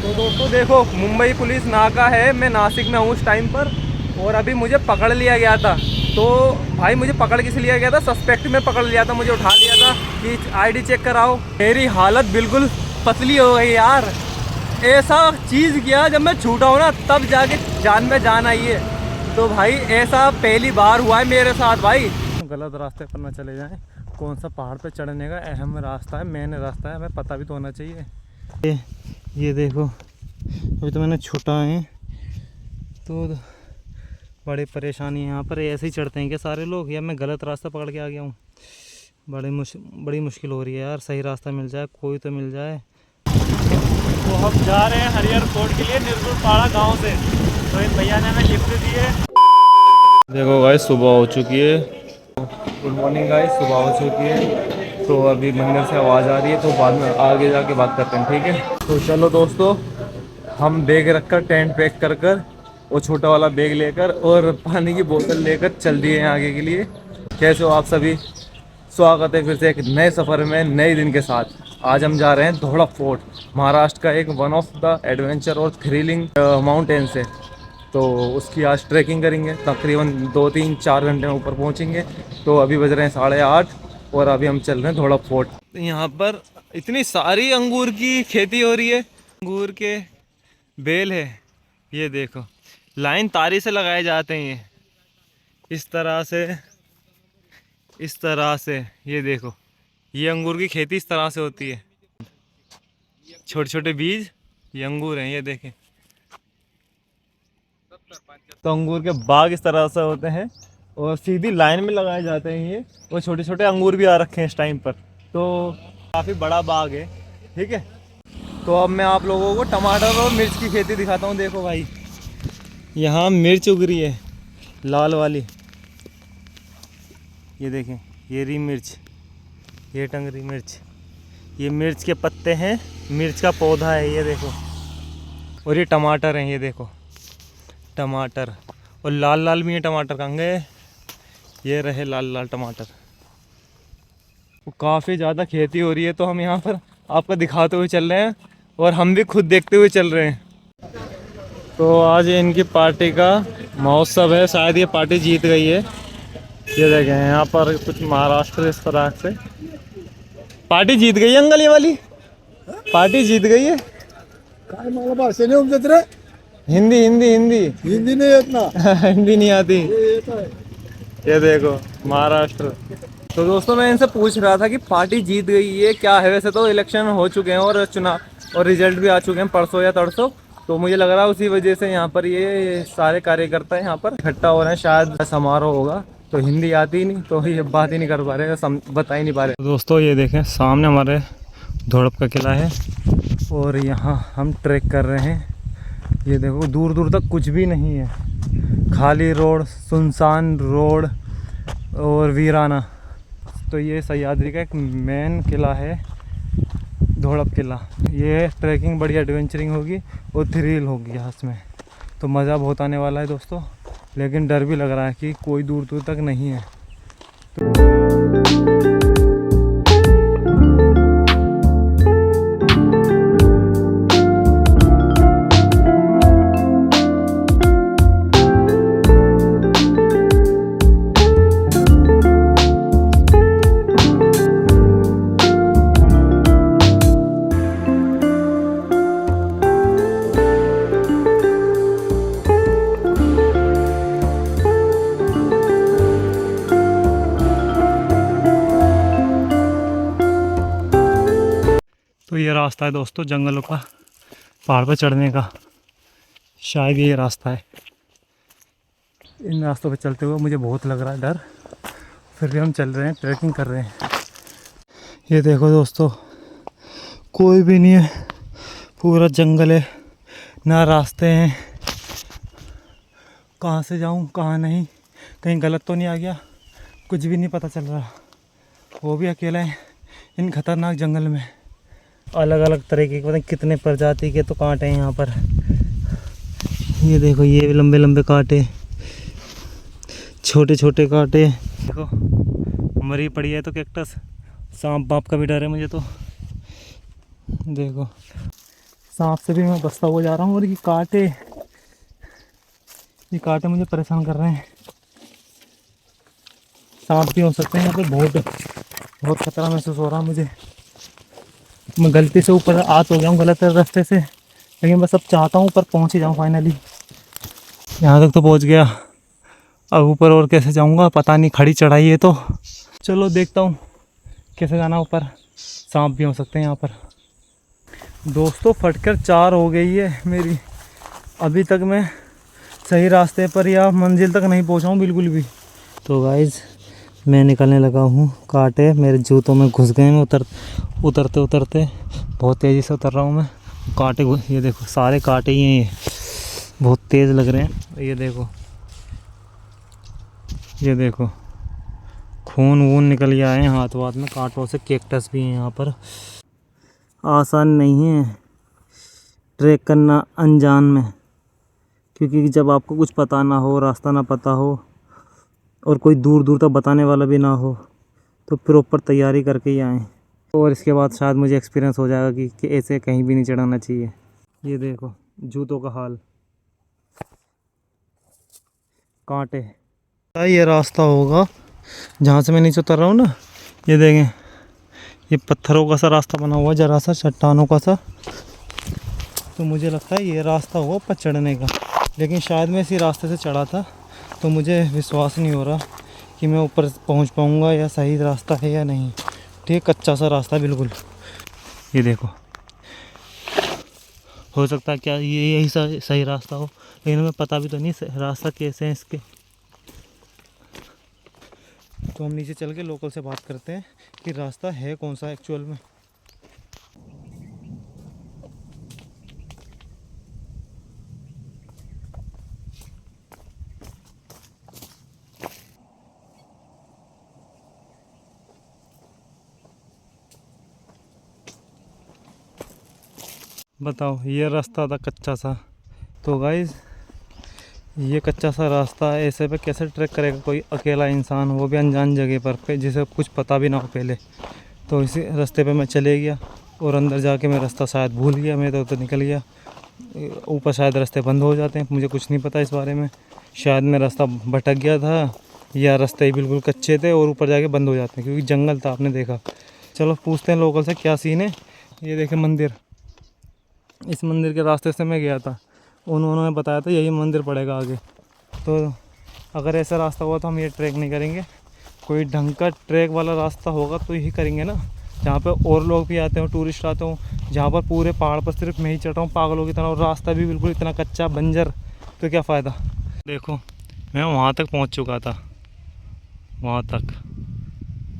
तो दोस्तों देखो, मुंबई पुलिस नाका है, मैं नासिक में हूँ उस टाइम पर, और अभी मुझे पकड़ लिया गया था। तो भाई मुझे पकड़ किस लिया गया था, सस्पेक्ट में पकड़ लिया था, मुझे उठा लिया था कि आईडी चेक कराओ। मेरी हालत बिल्कुल पतली हो गई यार। ऐसा चीज़ किया, जब मैं छूटा हूँ ना तब जाके जान में जान आई है। तो भाई ऐसा पहली बार हुआ है मेरे साथ भाई। गलत रास्ते पर ना चले जाएं। कौन सा पहाड़ पे चढ़ने का अहम रास्ता है, मेन रास्ता है, हमें पता भी तो होना चाहिए। ये देखो, अभी तो मैंने छूटा है तो बड़ी परेशानी है यहाँ पर। ऐसे ही चढ़ते हैं क्या सारे लोग, या मैं गलत रास्ता पकड़ के आ गया हूँ? बड़ी मुश्किल हो रही है यार। सही रास्ता मिल जाए, कोई तो मिल जाए। तो हम जा रहे हैं हरिहर कोट के लिए, निर्गुणपाड़ा गांव से। तो इन भैया ने हमें लिफ्ट दी है। देखो गाइस, सुबह हो चुकी है। गुड मॉर्निंग गाइस, सुबह हो चुकी है। तो अभी मंदिर से आवाज़ आ रही है, तो बाद में आगे जाके बात करते हैं, ठीक है? तो चलो दोस्तों, हम बैग रखकर, टेंट पैक कर कर, वो छोटा वाला बैग लेकर और पानी की बोतल लेकर चल दिए हैं आगे के लिए। कैसे हो आप सभी? स्वागत है फिर से एक नए सफ़र में, नए दिन के साथ। आज हम जा रहे हैं धौड़ा फोर्ट, महाराष्ट्र का एक वन ऑफ द एडवेंचर और थ्रिलिंग माउंटेन्स है। तो उसकी आज ट्रैकिंग करेंगे, तकरीबन 2-3-4 घंटे में ऊपर पहुंचेंगे। तो अभी बज रहे हैं 8:30 और अभी हम चल रहे हैं धौड़ा फोर्ट। यहाँ पर इतनी सारी अंगूर की खेती हो रही है, अंगूर के बेल है। ये देखो, लाइन तारी से लगाए जाते हैं ये, इस तरह से। ये देखो, ये अंगूर की खेती इस तरह से होती है। छोटे छोटे बीज, ये अंगूर हैं, ये देखें। तो अंगूर के बाग इस तरह से होते हैं और सीधी लाइन में लगाए जाते हैं ये। और छोटे छोटे अंगूर भी आ रखे हैं इस टाइम पर। तो काफ़ी बड़ा बाग है, ठीक है? तो अब मैं आप लोगों को टमाटर और मिर्च की खेती दिखाता हूँ। देखो भाई, यहाँ मिर्च उग रही है, लाल वाली। ये देखें, ये रही मिर्च, ये टंगरी मिर्च। ये मिर्च के पत्ते हैं, मिर्च का पौधा है, ये देखो। और ये टमाटर हैं, ये देखो टमाटर। और लाल लाल भी हैं टमाटर, कहाँ गए? ये रहे लाल लाल टमाटर। काफ़ी ज़्यादा खेती हो रही है, तो हम यहाँ पर आपको दिखाते हुए चल रहे हैं और हम भी खुद देखते हुए चल रहे हैं। तो आज इनकी पार्टी का महोत्सव है, शायद ये पार्टी जीत गई है। ये देखें, यहाँ पर कुछ महाराष्ट्र इस तरह से पार्टी जीत गई है। अंकल, ये वाली पार्टी जीत गई है। हिंदी हिंदी हिंदी हिंदी नहीं इतना हिंदी नहीं आती। ये देखो, महाराष्ट्र। तो दोस्तों, मैं इनसे पूछ रहा था कि पार्टी जीत गई है क्या है। वैसे तो इलेक्शन हो चुके हैं और चुनाव और रिजल्ट भी आ चुके हैं परसों या तरसों। तो मुझे लग रहा है उसी वजह से यहाँ पर ये सारे कार्यकर्ता यहाँ पर इकट्ठा हो रहे हैं, शायद समारोह होगा। तो हिंदी आती ही नहीं, तो ये बात ही नहीं कर पा रहे, बता ही नहीं पा रहे। तो दोस्तों, ये देखें, सामने हमारे धौड़प का किला है और यहाँ हम ट्रैक कर रहे हैं। ये देखो, दूर दूर तक कुछ भी नहीं है, खाली रोड, सुनसान रोड और वीराना। तो ये सह्याद्री का एक मेन किला है, धौड़प किला। ये ट्रैकिंग बड़ी एडवेंचरिंग होगी और थ्रिल होगी यहाँ में। तो मज़ा बहुत आने वाला है दोस्तों, लेकिन डर भी लग रहा है कि कोई दूर दूर तक नहीं है। तो ये रास्ता है दोस्तों जंगलों का, पहाड़ पर चढ़ने का। शायद ये रास्ता है। इन रास्तों पर चलते हुए मुझे बहुत लग रहा है डर, फिर भी हम चल रहे हैं, ट्रैकिंग कर रहे हैं। ये देखो दोस्तों, कोई भी नहीं है, पूरा जंगल है, ना रास्ते हैं। कहाँ से जाऊँ कहाँ नहीं, कहीं गलत तो नहीं आ गया, कुछ भी नहीं पता चल रहा। वो भी अकेला है इन खतरनाक जंगल में। अलग अलग तरह के पता नहीं कितने प्रजाति के तो कांटे हैं यहाँ पर। ये देखो, ये लंबे लंबे कांटे, छोटे छोटे कांटे। देखो, मरी पड़ी है तो कैक्टस। सांप बाप का भी डर है मुझे तो। देखो, सांप से भी मैं बचता हुआ जा रहा हूँ। और ये कांटे मुझे परेशान कर रहे हैं। सांप भी हो सकते हैं यहाँ पे। बहुत खतरा महसूस हो रहा है मुझे। मैं गलती से ऊपर आ तो गया हूँ गलत रास्ते से, लेकिन बस अब चाहता हूँ ऊपर पहुँच ही जाऊँ फाइनली। यहाँ तक तो पहुँच गया, अब ऊपर और कैसे जाऊँगा पता नहीं। खड़ी चढ़ाई है तो चलो देखता हूँ कैसे जाना ऊपर। सांप भी हो सकते हैं यहाँ पर। दोस्तों फटकर 4 हो गई है मेरी। अभी तक मैं सही रास्ते पर या मंजिल तक नहीं पहुँचा हूँ बिल्कुल भी। तो गाइज़ मैं निकलने लगा हूँ। कांटे मेरे जूतों में घुस गए। मैं उतरते उतरते बहुत तेज़ी से उतर रहा हूँ मैं। कांटे ये देखो, सारे कांटे ही हैं ये, बहुत तेज़ लग रहे हैं। ये देखो खून वून निकल गया है हाथ वाथ में कांटों से। कैक्टस भी हैं यहाँ पर। आसान नहीं है ट्रैक करना अनजान में, क्योंकि जब आपको कुछ पता ना हो, रास्ता ना पता हो और कोई दूर दूर तक बताने वाला भी ना हो, तो प्रॉपर तैयारी करके ही आएँ। और इसके बाद शायद मुझे एक्सपीरियंस हो जाएगा कि ऐसे कहीं भी नहीं चढ़ाना चाहिए। ये देखो जूतों का हाल, कांटे। ये रास्ता होगा जहाँ से मैं नीचे उतर रहा हूँ ना। ये देखें, ये पत्थरों का सा रास्ता बना हुआ, जरा सा चट्टानों का सा। तो मुझे लगता है ये रास्ता होगा ऊपर चढ़ने का। लेकिन शायद मैं इसी रास्ते से चढ़ा था, तो मुझे विश्वास नहीं हो रहा कि मैं ऊपर पहुंच पाऊंगा या सही रास्ता है या नहीं। ठीक कच्चा सा रास्ता बिल्कुल। ये देखो, हो सकता है क्या ये यही सही रास्ता हो, लेकिन हमें पता भी तो नहीं रास्ता कैसे है इसके। तो हम नीचे चल के लोकल से बात करते हैं कि रास्ता है कौन सा एक्चुअल में। बताओ, ये रास्ता था कच्चा सा। तो गाइज़ ये कच्चा सा रास्ता है, ऐसे पे कैसे ट्रैक करेगा कोई अकेला इंसान, वो भी अनजान जगह पर जिसे कुछ पता भी ना हो पहले। तो इसी रास्ते पे मैं चले गया और अंदर जाके मैं रास्ता शायद भूल गया। मैं तो निकल गया। ऊपर शायद रास्ते बंद हो जाते हैं, मुझे कुछ नहीं पता इस बारे में। शायद मैं रास्ता भटक गया था या रास्ते ही बिल्कुल कच्चे थे और ऊपर जाके बंद हो जाते हैं, क्योंकि जंगल था, आपने देखा। चलो पूछते हैं लोकल से क्या सीन है। ये देखे मंदिर, इस मंदिर के रास्ते से मैं गया था, उन्होंने बताया था यही मंदिर पड़ेगा आगे। तो अगर ऐसा रास्ता हुआ तो हम ये ट्रैक नहीं करेंगे। कोई ढंग का ट्रैक वाला रास्ता होगा तो यही करेंगे ना, जहाँ पे और लोग भी आते हो, टूरिस्ट आते हो। जहाँ पर पूरे पहाड़ पर सिर्फ मैं ही चढ़ रहा हूँ पागलों की तरह, और रास्ता भी बिल्कुल इतना कच्चा बंजर, तो क्या फ़ायदा। देखो मैं वहाँ तक पहुँच चुका था, वहाँ तक,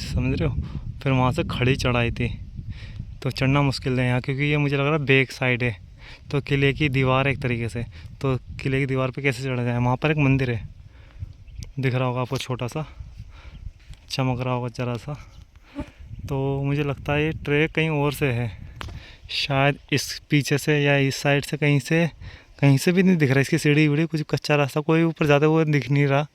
समझ रहे हो। फिर वहाँ से खड़ी चढ़ाई थी, तो चढ़ना मुश्किल है यहाँ, क्योंकि ये मुझे लग रहा है बैक साइड है, तो किले की दीवार है एक तरीके से। तो किले की दीवार पे कैसे चढ़ा जाए। वहाँ पर एक मंदिर है, दिख रहा होगा आपको, छोटा सा चमक रहा होगा जरा सा। तो मुझे लगता है ये ट्रैक कहीं और से है, शायद इस पीछे से या इस साइड से, कहीं से भी नहीं दिख रहा। इसकी सीढ़ी वीढ़ी कुछ कच्चा रास्ता, कोई ऊपर जाते हुए दिख नहीं रहा।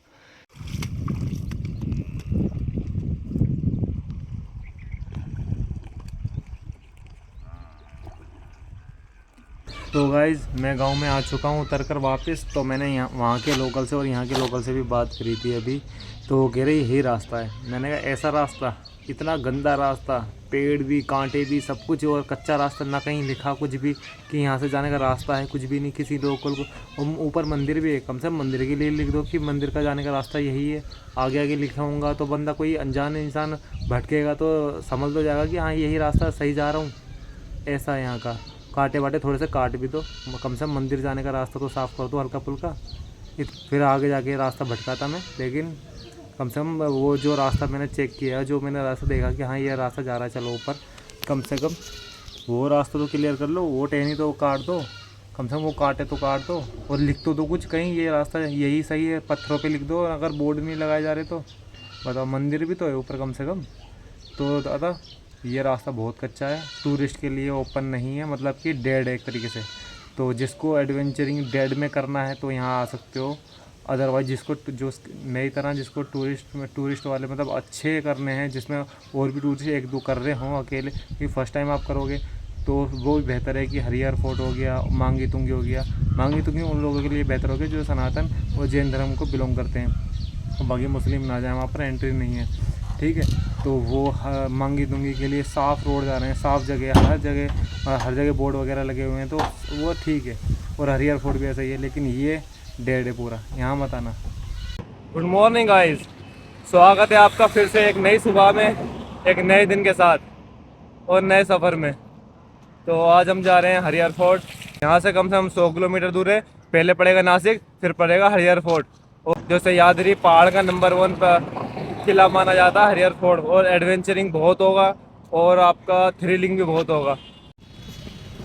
तो गाइज़ मैं गांव में आ चुका हूं उतर कर वापस। तो मैंने वहाँ के लोकल से और यहाँ के लोकल से भी बात करी थी अभी। तो वो कह रहे यही रास्ता है। मैंने कहा ऐसा रास्ता, इतना गंदा रास्ता, पेड़ भी, कांटे भी, सब कुछ, और कच्चा रास्ता, ना कहीं लिखा कुछ भी कि यहाँ से जाने का रास्ता है, कुछ भी नहीं किसी लोकल को। ऊपर मंदिर भी है, कम से कम मंदिर के लिए लिख दो कि मंदिर का जाने का रास्ता यही है। आगे आगे लिखा होगा तो बंदा, कोई अनजान इंसान भटकेगा तो समझ तो जाएगा कि हाँ यही रास्ता सही जा रहा हूँ। ऐसा है यहाँ का। कांटे वाटे थोड़े से काट भी दो, कम से कम मंदिर जाने का रास्ता तो साफ़ कर दो हल्का फुल्का। फिर आगे जाके रास्ता भटका था मैं, लेकिन कम से कम वो जो रास्ता मैंने चेक किया, जो मैंने रास्ता देखा कि हाँ ये रास्ता जा रहा है चलो ऊपर, कम से कम वो रास्ता तो क्लियर कर लो। वो टहनी तो काट दो, कम से कम वो काटे तो काट दो, और लिख तो दो कुछ कहीं ये रास्ता यही सही है, पत्थरों पे लिख दो। अगर बोर्ड नहीं लगाए जा रहे तो बताओ, मंदिर भी तो है ऊपर कम से कम। तो दादा ये रास्ता बहुत कच्चा है, टूरिस्ट के लिए ओपन नहीं है, मतलब कि डेड है एक तरीके से। तो जिसको एडवेंचरिंग डेड में करना है तो यहाँ आ सकते हो। अदरवाइज जिसको, जो मेरी तरह जिसको टूरिस्ट वाले मतलब अच्छे करने हैं, जिसमें और भी टूरिस्ट एक दो कर रहे हों अकेले, क्योंकि फर्स्ट टाइम आप करोगे तो वो भी बेहतर है कि हरिहर फोर्ट हो गया, मांगी तुंगी हो गया। मांगी तुंगी उन लोगों के लिए बेहतर हो गया जो सनातन और जैन धर्म को बिलोंग करते हैं, बाकी मुस्लिम ना जाए, वहाँ पर एंट्री नहीं है, ठीक है। तो वो मांगी तुंगी के लिए साफ़ रोड जा रहे हैं, साफ़ जगह, हर जगह बोर्ड वगैरह लगे हुए हैं, तो वो ठीक है। और हरिहर फोर्ट भी ऐसा ही है, लेकिन ये डेड है पूरा, यहाँ मत आना। गुड मॉर्निंग गाइस, स्वागत है आपका फिर से एक नई सुबह में, एक नए दिन के साथ और नए सफ़र में। तो आज हम जा रहे हैं हरिहर फोर्ट। यहाँ से कम 100 किलोमीटर दूर है। पहले पड़ेगा नासिक, फिर पड़ेगा हरिहर फोर्ट। और जो सह्याद्री पहाड़ का नंबर 1 पर किला माना जाता है हरिहर फोर्ट। और एडवेंचरिंग बहुत होगा और आपका थ्रिलिंग भी बहुत होगा।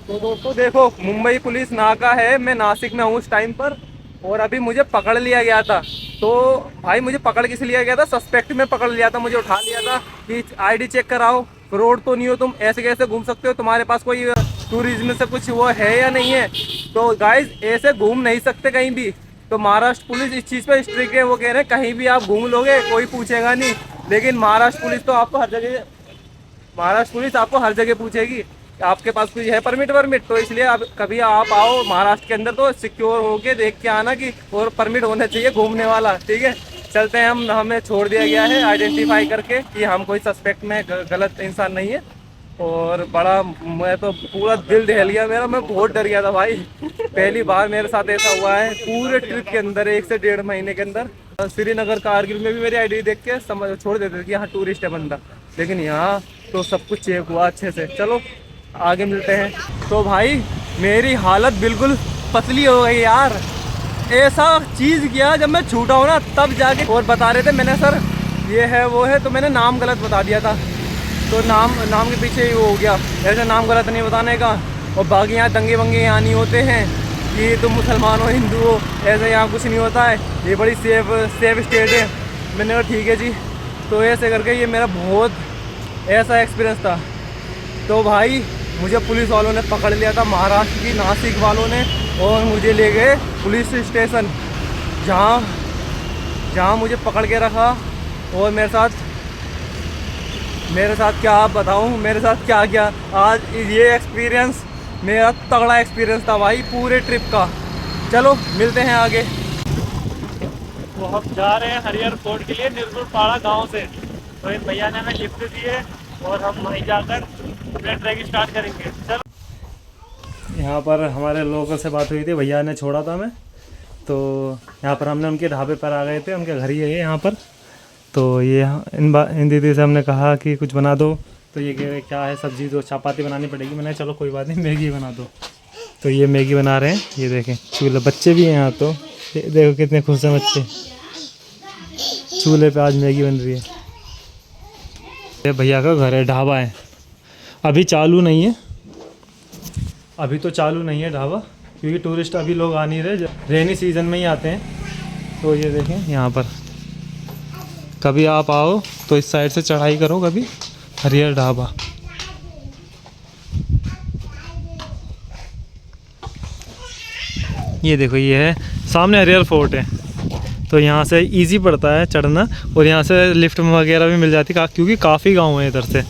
तो दोस्तों देखो, मुंबई पुलिस नाका है, मैं नासिक में हूँ उस टाइम पर, और अभी मुझे पकड़ लिया गया था। तो भाई मुझे पकड़ किस लिया गया था? सस्पेक्ट में पकड़ लिया था, मुझे उठा लिया था कि आईडी चेक कराओ, फ्रॉड तो नहीं हो तुम, ऐसे कैसे घूम सकते हो, तुम्हारे पास कोई टूरिज्म से कुछ वो है या नहीं है। तो गाइज ऐसे घूम नहीं सकते कहीं भी। तो महाराष्ट्र पुलिस इस चीज़ पे स्ट्रिक्ट है, वो कह रहे हैं कहीं भी आप घूम लोगे कोई पूछेगा नहीं। लेकिन महाराष्ट्र पुलिस तो आपको हर जगह, महाराष्ट्र पुलिस आपको हर जगह पूछेगी आपके पास कोई है परमिट वर्मिट। तो इसलिए अब कभी आप आओ महाराष्ट्र के अंदर तो सिक्योर होके देख के आना कि और परमिट होना चाहिए घूमने वाला, ठीक है। चलते हैं हम, हमें छोड़ दिया गया है आइडेंटिफाई करके कि हम कोई सस्पेक्ट में गलत इंसान नहीं है। और बड़ा, मैं तो पूरा दिल दहल गया मेरा, मैं बहुत डर गया था भाई। पहली बार मेरे साथ ऐसा हुआ है पूरे ट्रिप के अंदर, 1 से 1.5 महीने के अंदर। श्रीनगर कारगिल में भी मेरी आईडी देख के समझ छोड़ देते थे कि यहाँ टूरिस्ट है बंदा, लेकिन यहाँ तो सब कुछ चेक हुआ अच्छे से। चलो आगे मिलते हैं। तो भाई मेरी हालत बिल्कुल पतली हो गई यार, ऐसा चीज़ किया जब मैं छूटा हूँ ना तब जाके। और बता रहे थे मैंने सर ये है वो है, तो मैंने नाम गलत बता दिया था। तो नाम के पीछे ही वो हो गया, ऐसे नाम गलत नहीं बताने का। और बाकी यहाँ दंगे वंगे यहाँ नहीं होते हैं कि तुम मुसलमान हो हिंदू हो, ऐसे यहाँ कुछ नहीं होता है, ये बड़ी सेफ स्टेट है। मैंने कहा ठीक है जी। तो ऐसे करके ये मेरा बहुत ऐसा एक्सपीरियंस था। तो भाई मुझे पुलिस वालों ने पकड़ लिया था, महाराष्ट्र की नासिक वालों ने, और मुझे ले गए पुलिस स्टेशन, जहाँ मुझे पकड़ के रखा। और मेरे साथ क्या आप बताऊँ, मेरे साथ क्या क्या आज ये एक्सपीरियंस मेरा तगड़ा एक्सपीरियंस था भाई पूरे ट्रिप का। चलो मिलते हैं आगे। तो हम जा रहे हैं हरिहर फोर्ट के लिए निर्गुणपाड़ा गांव से। तो इन भैया ने हमें लिफ्ट दी है और हम वहीं जाकर अपना ट्रैक स्टार्ट करेंगे। चलो, यहाँ पर हमारे लोकल से बात हुई थी, भैया ने छोड़ा था हमें। तो यहाँ पर हमने उनके ढाबे पर आ गए थे, उनके घर ही है यहाँ पर। तो ये इन दीदी से हमने कहा कि कुछ बना दो। तो ये कह रहे क्या है सब्ज़ी, तो चपाती बनानी पड़ेगी। मैंने चलो कोई बात नहीं, मैगी बना दो। तो ये मैगी बना रहे हैं, ये देखें चूल्हे, बच्चे भी हैं यहाँ। तो देखो कितने खुश हैं बच्चे, चूल्हे पे आज मैगी बन रही है। ये भैया का घर है, ढाबा है, अभी चालू नहीं है, अभी तो चालू नहीं है ढाबा, क्योंकि टूरिस्ट अभी लोग आ नहीं रहे, रेनी सीज़न में ही आते हैं। तो ये देखें यहाँ पर, कभी आप आओ तो इस साइड से चढ़ाई करो कभी, हरिहर ढाबा। ये देखो ये है सामने हरिहर फोर्ट है। तो यहाँ से इजी पड़ता है चढ़ना, और यहाँ से लिफ्ट वगैरह भी मिल जाती है, क्योंकि काफ़ी गांव है इधर से,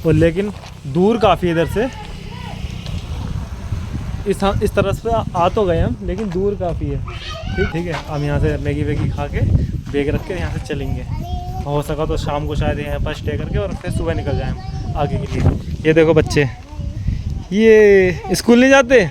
और लेकिन दूर काफ़ी इधर से। इस तरह से आ तो गए हम, लेकिन दूर काफ़ी है। ठीक है, हम यहाँ से मैगी वैगी खा के बैग रख के यहाँ से चलेंगे। हो सका तो शाम को शायद यहाँ पर स्टे करके और फिर सुबह निकल जाएं हम आगे के लिए। ये देखो बच्चे, ये स्कूल नहीं जाते,